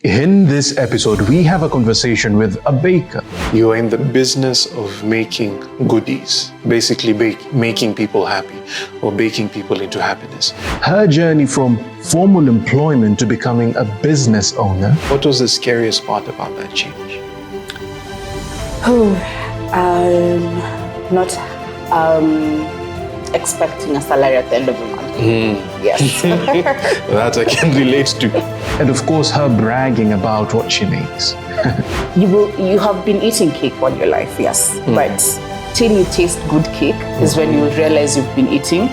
In this episode, we have a conversation with a baker. You are in the business of making goodies, basically making people happy or baking people into happiness. Her journey from formal employment to becoming a business owner. What was the scariest part about that change? Not expecting a salary at the end of the month. Yes. That I can relate to. And of course, her bragging about what she makes. You have been eating cake all your life, yes. But till you taste good cake is when you realize you've been eating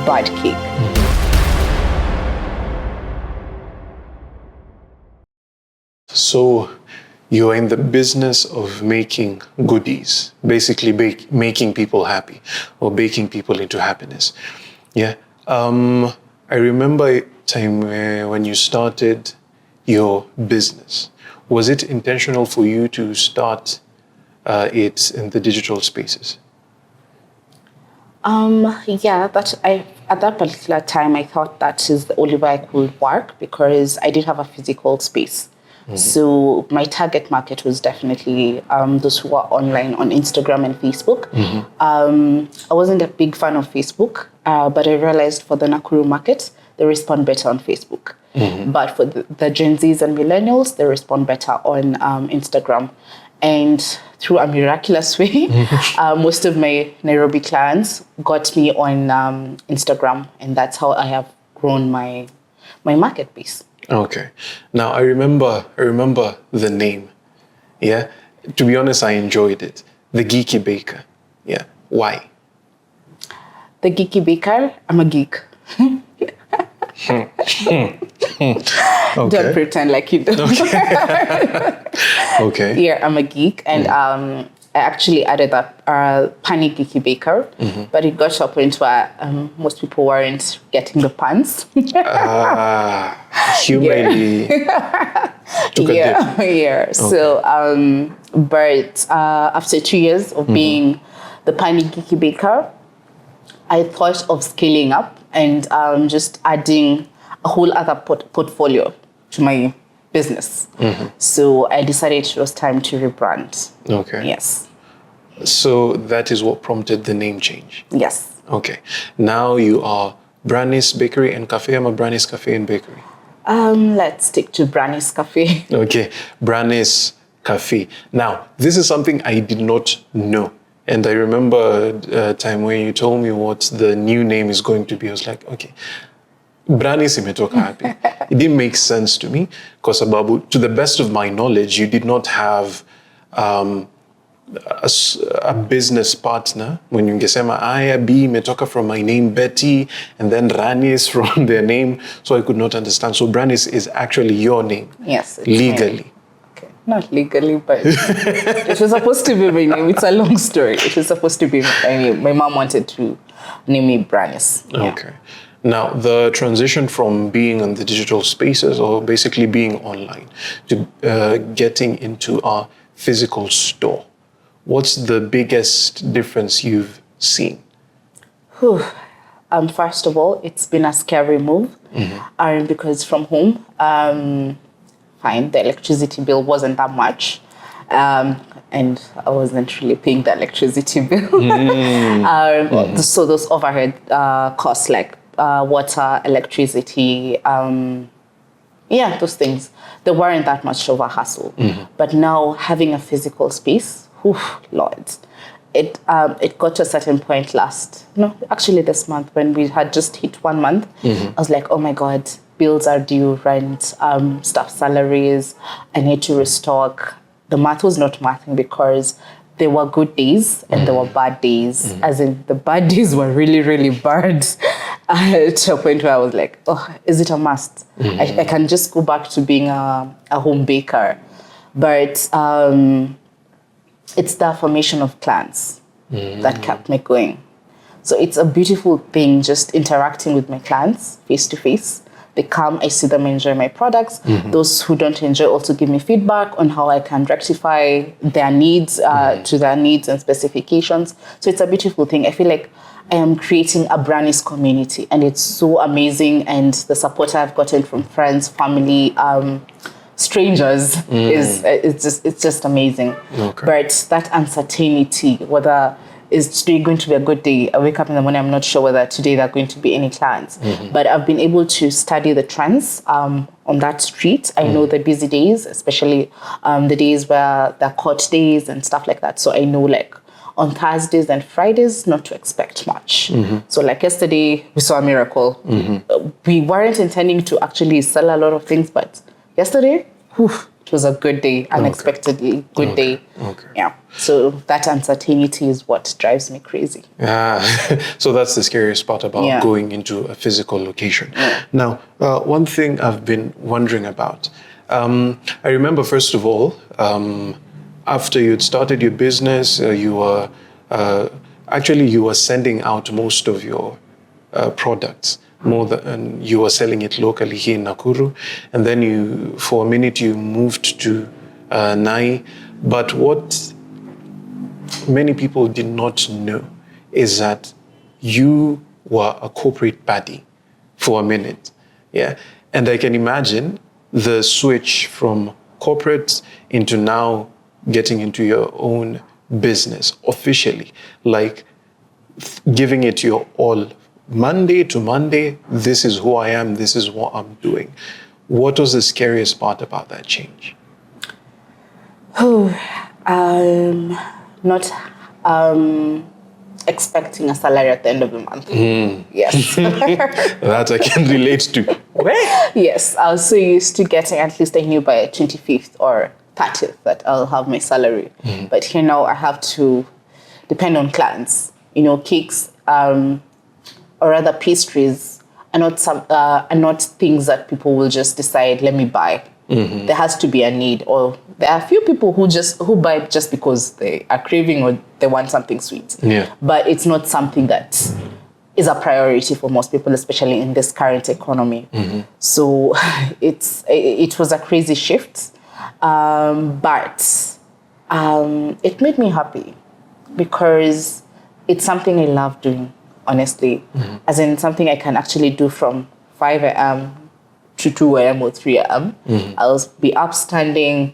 bad cake. So you are in the business of making goodies, basically making people happy or baking people into happiness. Yeah. I remember a time when you started your business. Was it intentional for you to start it in the digital spaces? Yeah, at that particular time, I thought that is the only way I could work because I did have a physical space. So my target market was definitely those who are online on Instagram and Facebook. I wasn't a big fan of Facebook, but I realized for the Nakuru market, they respond better on Facebook. But for the Gen Zs and millennials, they respond better on Instagram. And through a miraculous way, most of my Nairobi clients got me on Instagram. And that's how I have grown my market base. Okay. Now I remember the name. Yeah. To be honest, I enjoyed it. The Geeky Baker. Yeah. Why? The Geeky Baker, I'm a geek. Okay. Don't pretend like you don't. Okay. Yeah, I'm a geek, and I actually added that Pani Geeky Baker, but it got to a point where most people weren't getting the puns. Humanly took a dip. Yeah. Okay. So, but after 2 years of being the Pani Geeky Baker, I thought of scaling up and just adding a whole other portfolio to my business. So I decided it was time to rebrand. Okay. Yes. So that is what prompted the name change. Yes. Okay. Now you are Brannis Bakery and Cafe. I'm a Brannis Cafe and Bakery. Let's stick to Brannis Cafe. Okay. Brannis Cafe. Now, this is something I did not know. And I remember a time when you told me what the new name is going to be. I was like, okay, Brannis imetoka happy. It didn't make sense to me because to the best of my knowledge, you did not have a business partner. When you ngesema aya B imetoka from my name Betty and then Ranis from their name, so I could not understand. So Brannis is actually your name. Yes. Legally. Okay. Not legally, but it was supposed to be my name. It's a long story. It was supposed to be my name. My mom wanted to name me Brannis. Yeah. Okay. Now, the transition from being in the digital spaces or basically being online to getting into a physical store, what's the biggest difference you've seen? First of all, it's been a scary move because from home, the electricity bill wasn't that much. And I wasn't really paying the electricity bill. So those overhead costs like water, electricity, those things, they weren't that much of a hassle. But now having a physical space, Lord, it got to a certain point this month when we had just hit 1 month, I was like, oh my God, bills are due, rent, staff salaries, I need to restock. The math was not mathing because there were good days and there were bad days. As in the bad days were really, really bad to a point where I was like, oh, is it a must? I can just go back to being a home baker. But it's the formation of clients that kept me going. So it's a beautiful thing just interacting with my clients face to face. They come, I see them enjoy my products. Those who don't enjoy also give me feedback on how I can rectify their needs to their needs and specifications. So it's a beautiful thing. I feel like I am creating a Brannis community and it's so amazing. And the support I've gotten from friends, family, strangers is it's just amazing. Okay. But that uncertainty, whether is today going to be a good day? I wake up in the morning, I'm not sure whether today there are going to be any clients. But I've been able to study the trends on that street. I know the busy days, especially the days where there are court days and stuff like that. So I know like on Thursdays and Fridays not to expect much. So like yesterday, we saw a miracle. We weren't intending to actually sell a lot of things, but yesterday, it was a good day, unexpectedly good day. Okay. Yeah. So that uncertainty is what drives me crazy. So that's the scariest part about going into a physical location. Now, one thing I've been wondering about, I remember first of all, after you'd started your business, you were sending out most of your products. More than you were selling it locally here in Nakuru, and then for a minute you moved to Nai. But what many people did not know is that you were a corporate baddie for a minute, And I can imagine the switch from corporate into now getting into your own business officially, like giving it your all. Monday to Monday, this is who I am, this is what I'm doing. What was the scariest part about that change? Not expecting a salary at the end of the month. Yes. That I can relate to. Yes, I was so used to getting, at least I knew by 25th or 30th that I'll have my salary. But here now I have to depend on clients. Cakes, or rather pastries are not things that people will just decide, let me buy. There has to be a need, or there are a few people who buy just because they are craving or they want something sweet. But it's not something that is a priority for most people, especially in this current economy. So it was a crazy shift, but it made me happy because it's something I love doing. Honestly, as in something I can actually do from 5 a.m. to 2 a.m. or 3 a.m. I'll be upstanding,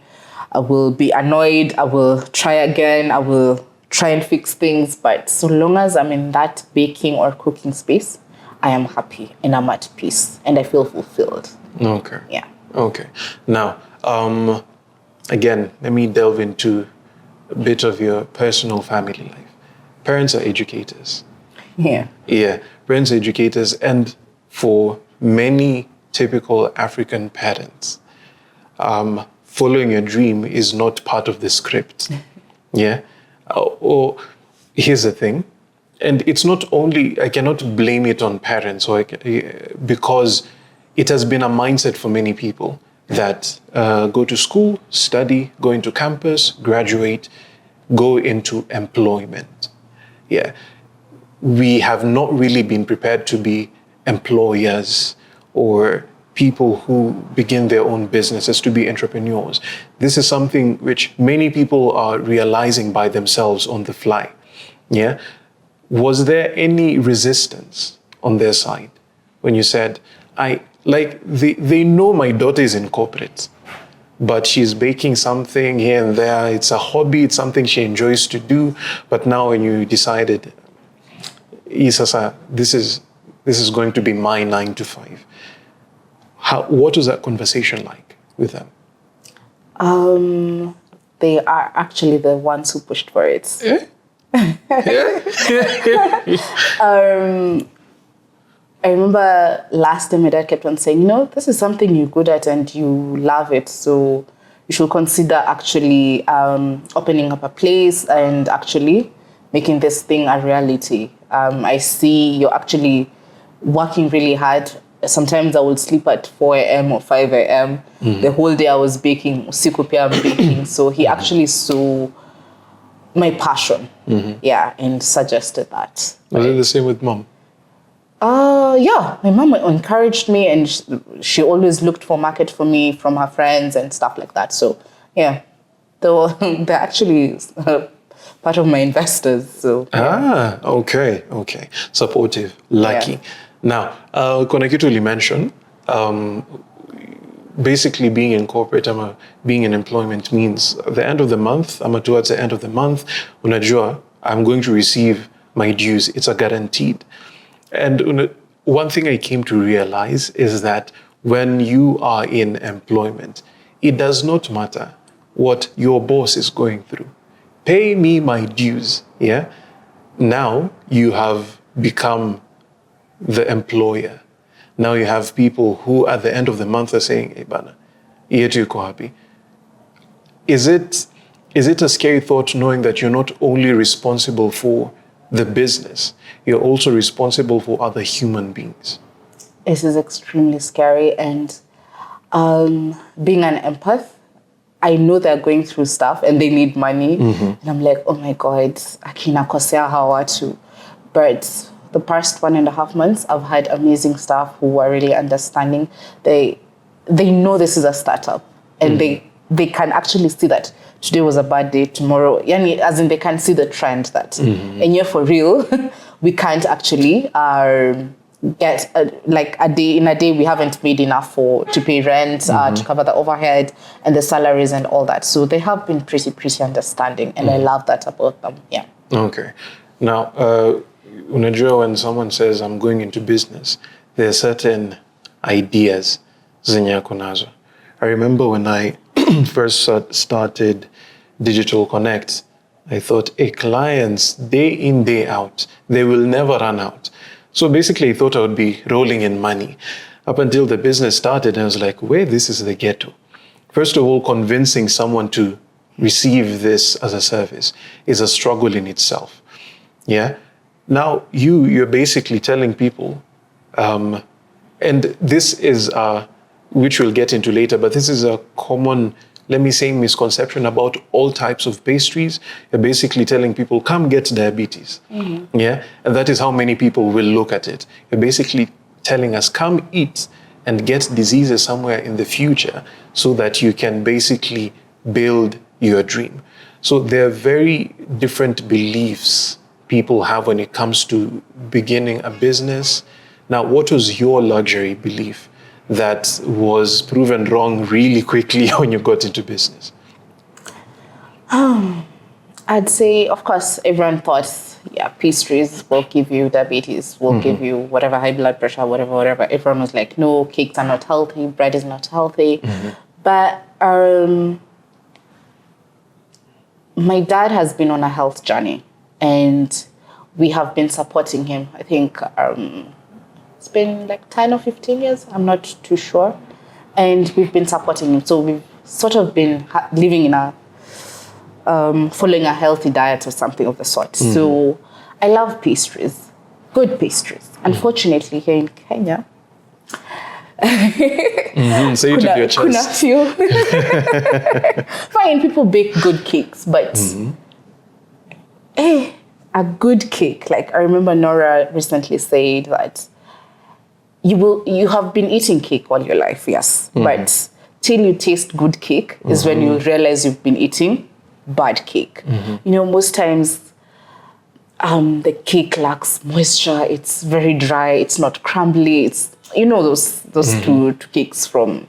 I will be annoyed, I will try again, I will try and fix things. But so long as I'm in that baking or cooking space, I am happy and I'm at peace and I feel fulfilled. Okay. Yeah. Okay. Now, again, let me delve into a bit of your personal family life. Parents are educators. Parents are educators, and for many typical African parents, following your dream is not part of the script. Or here's the thing, and it's not only, I cannot blame it on parents, because it has been a mindset for many people that go to school, study, go into campus, graduate, go into employment. We have not really been prepared to be employers or people who begin their own businesses, to be entrepreneurs. This is something which many people are realizing by themselves on the fly. Was there any resistance on their side when you said, they know my daughter is in corporate, but she's baking something here and there. It's a hobby, it's something she enjoys to do. But now when you decided, Isasa, this is going to be my 9 to 5. What was that conversation like with them? They are actually the ones who pushed for it. I remember last time my dad kept on saying, this is something you're good at and you love it, so you should consider actually opening up a place and actually making this thing a reality. I see you're actually working really hard. Sometimes I would sleep at 4 a.m. or 5 a.m. The whole day I was baking, usiku pia I'm baking. So he actually saw my passion, and suggested that. Was it the same with mom? My mom encouraged me, and she always looked for market for me from her friends and stuff like that. So they're actually part of my investors. So okay. Supportive, lucky. Now, kuna kitu ulimention, basically being in corporate, being in employment means at the end of the month, towards the end of the month, unajua, I'm going to receive my dues. It's a guaranteed. And one thing I came to realize is that when you are in employment, it does not matter what your boss is going through. Pay me my dues, yeah? Now you have become the employer. Now you have people who at the end of the month are saying, hey, bana, yetu yuko happy. Is it a scary thought knowing that you're not only responsible for the business, you're also responsible for other human beings? It is extremely scary. And being an empath, I know they're going through stuff and they need money. And I'm like, oh my God, akina kosea hawa too. But the past 1.5 months, I've had amazing staff who are really understanding. They know this is a startup, and they can actually see that today was a bad day, tomorrow, yani, as in they can see the trend that, and yeah, for real, we can't actually get a day we haven't made enough to pay rent, to cover the overhead and the salaries and all that. So they have been pretty understanding, and I love that about them. Yeah. Okay. Now, unajua, when someone says I'm going into business, there are certain ideas zenye ako nazo. I remember when I first started Digital Connect, I thought, clients, day in, day out, they will never run out. So basically, I thought I would be rolling in money. Up until the business started, I was like, wait, this is the ghetto. First of all, convincing someone to receive this as a service is a struggle in itself. Yeah. Now, you're basically telling people, and this is, which we'll get into later, but this is a common, let me say, misconception about all types of pastries. You're basically telling people, come get diabetes. Yeah? And that is how many people will look at it. You're basically telling us, come eat and get diseases somewhere in the future so that you can basically build your dream. So there are very different beliefs people have when it comes to beginning a business. Now, what was your luxury belief that was proven wrong really quickly when you got into business? I'd say, of course, everyone thought, pastries will give you diabetes, will give you whatever, high blood pressure, whatever. Everyone was like, no, cakes are not healthy, bread is not healthy. But my dad has been on a health journey, and we have been supporting him. I think it's been like 10 or 15 years. I'm not too sure. And we've been supporting him. So we've sort of been living in following a healthy diet or something of the sort. So I love pastries, good pastries. Unfortunately, here in Kenya, So you took your chance. Fine, people bake good cakes, but a good cake. Like I remember Nora recently said that you have been eating cake all your life, yes, but till you taste good cake is when you realize you've been eating bad cake. You know, most times the cake lacks moisture. It's very dry. It's not crumbly. It's, you know, those two cakes from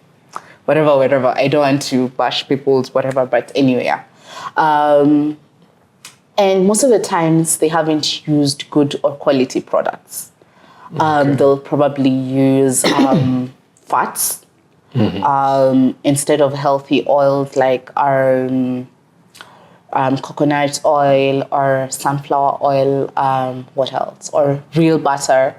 wherever. I don't want to bash people's whatever, but anyway, and most of the times they haven't used good or quality products. They'll probably use fats instead of healthy oils like coconut oil or sunflower oil, what else? Or real butter.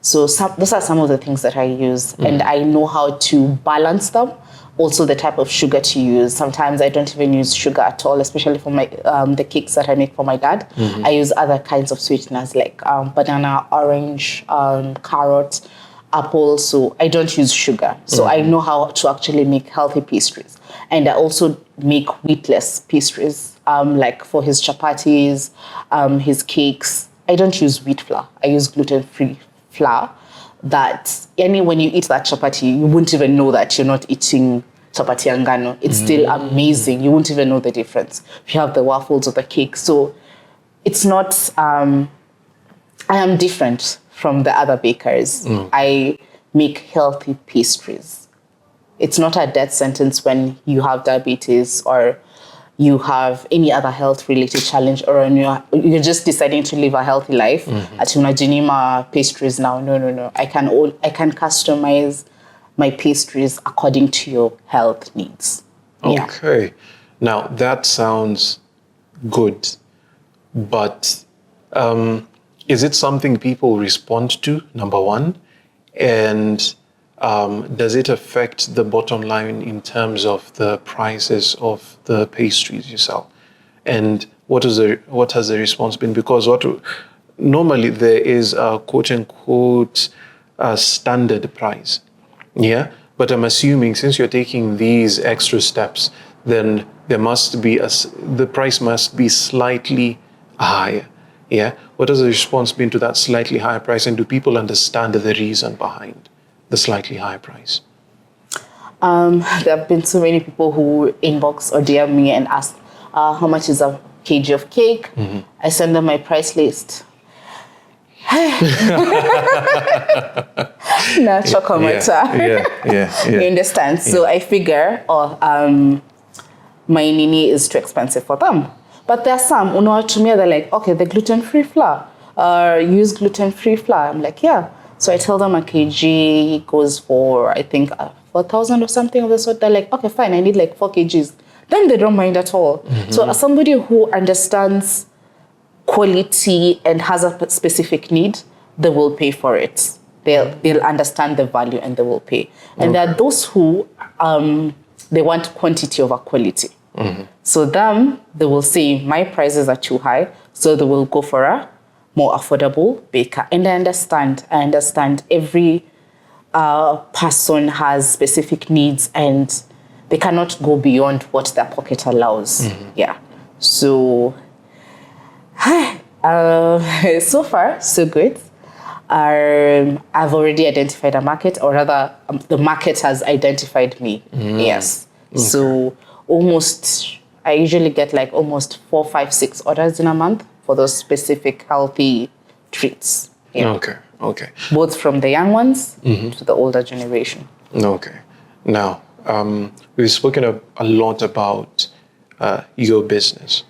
So those are some of the things that I use, and I know how to balance them. Also, the type of sugar to use. Sometimes I don't even use sugar at all, especially for my the cakes that I make for my dad. I use other kinds of sweeteners like banana, orange, carrot, apple. So I don't use sugar. So I know how to actually make healthy pastries. And I also make wheatless pastries, like for his chapatis, his cakes. I don't use wheat flour. I use gluten-free flour. That when you eat that chapati, you won't even know that you're not eating chapati angano. It's still amazing. You won't even know the difference. You have the waffles or the cake. So it's not, I am different from the other bakers. I make healthy pastries. It's not a death sentence when you have diabetes or you have any other health-related challenge, or when you're just deciding to live a healthy life. At Unajinima pastries now, no. I can customize my pastries according to your health needs. Yeah. Okay. Now that sounds good, but is it something people respond to, number one? And does it affect the bottom line in terms of the prices of the pastries you sell? And what has the response been? Because normally there is a quote unquote standard price, yeah. But I'm assuming since you're taking these extra steps, then the price must be slightly higher, yeah. What has the response been to that slightly higher price, and do people understand the reason behind the slightly higher price? There have been so many people who inbox or DM me and ask, how much is a kg of cake? I send them my price list. Nah, chocolate. Yeah. You understand? So I figure, my nini is too expensive for them. But there are some, to me, they're like, okay, the gluten-free flour, use gluten-free flour. I'm like, yeah. So I tell them a kg goes for, I think, 4,000 or something of the sort. They're like, okay, fine, I need like 4 kgs. Then they don't mind at all. So as somebody who understands quality and has a specific need, they will pay for it. They'll understand the value and they will pay. And there are those who, they want quantity over quality. So they will say, my prices are too high, so they will go for a more affordable baker. And I understand every person has specific needs and they cannot go beyond what their pocket allows. Yeah. So, so far, so good. I've already identified a market, or rather, the market has identified me. Yes. Okay. So I usually get like almost 4, 5, 6 orders in a month for those specific healthy treats. Yeah. Okay. Both from the young ones to the older generation. Okay. Now, we've spoken a lot about your business.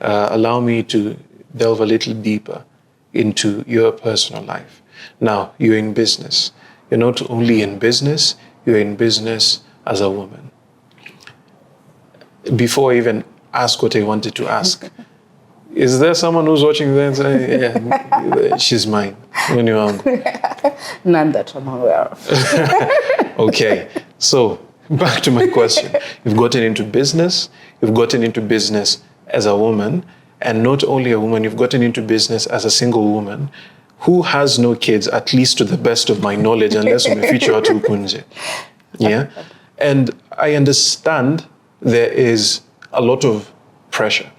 Allow me to delve a little deeper into your personal life. Now, you're in business. You're not only in business, you're in business as a woman. Before I even ask what I wanted to ask, is there someone who's watching there and saying, yeah, she's mine? When you're hungry? None that I'm aware of. Okay, so back to my question. You've gotten into business as a woman, and not only a woman, you've gotten into business as a single woman who has no kids, at least to the best of my knowledge, unless I'm a future Atukunje. Yeah? And I understand there is a lot of pressure,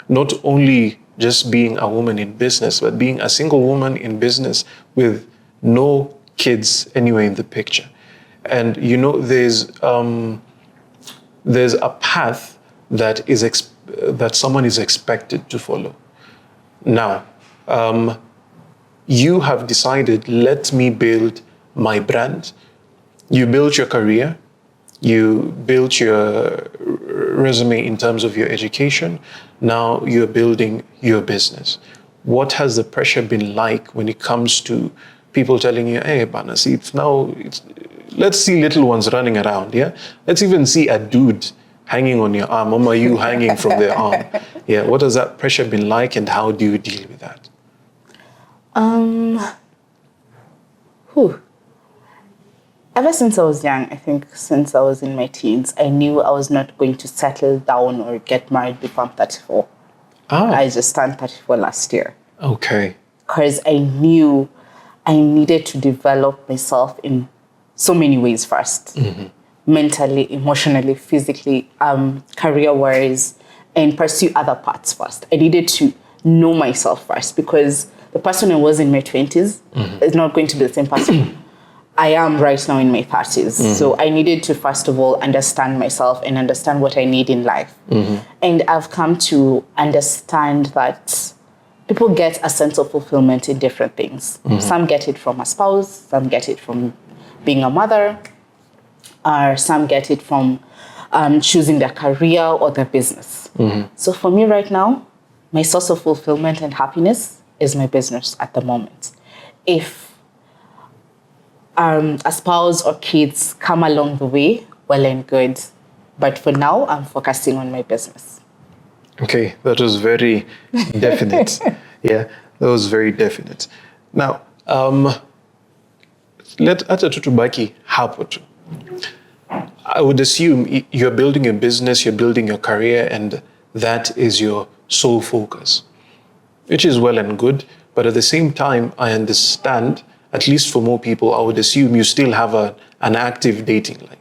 not only just being a woman in business, but being a single woman in business with no kids anywhere in the picture. And there's a path that someone is expected to follow. Now, you have decided, let me build my brand. You built your career. You built your resume in terms of your education. Now you're building your business. What has the pressure been like when it comes to people telling you, hey, Banasi, let's see little ones running around, yeah? Let's even see a dude hanging on your arm, or you hanging from their arm. Yeah, what has that pressure been like, and how do you deal with that? Ever since I was young, I think since I was in my teens, I knew I was not going to settle down or get married before I'm 34. I just turned 34 last year. Okay. Because I knew I needed to develop myself in so many ways first. Mentally, emotionally, physically, career-wise, and pursue other parts first. I needed to know myself first, because the person I was in my 20s is not going to be the same person I am right now in my 30s. So I needed to, first of all, understand myself and understand what I need in life. And I've come to understand that people get a sense of fulfillment in different things. Some get it from a spouse, some get it from being a mother, Some get it from choosing their career or their business. So for me right now, my source of fulfillment and happiness is my business at the moment. If a spouse or kids come along the way, well and good. But for now, I'm focusing on my business. Okay, that was very definite. Yeah, that was very definite. Now, hata tu tubaki hapo tu. I would assume you're building a business, you're building your career, and that is your sole focus, which is well and good. But at the same time, I understand, at least for more people, I would assume you still have an active dating life.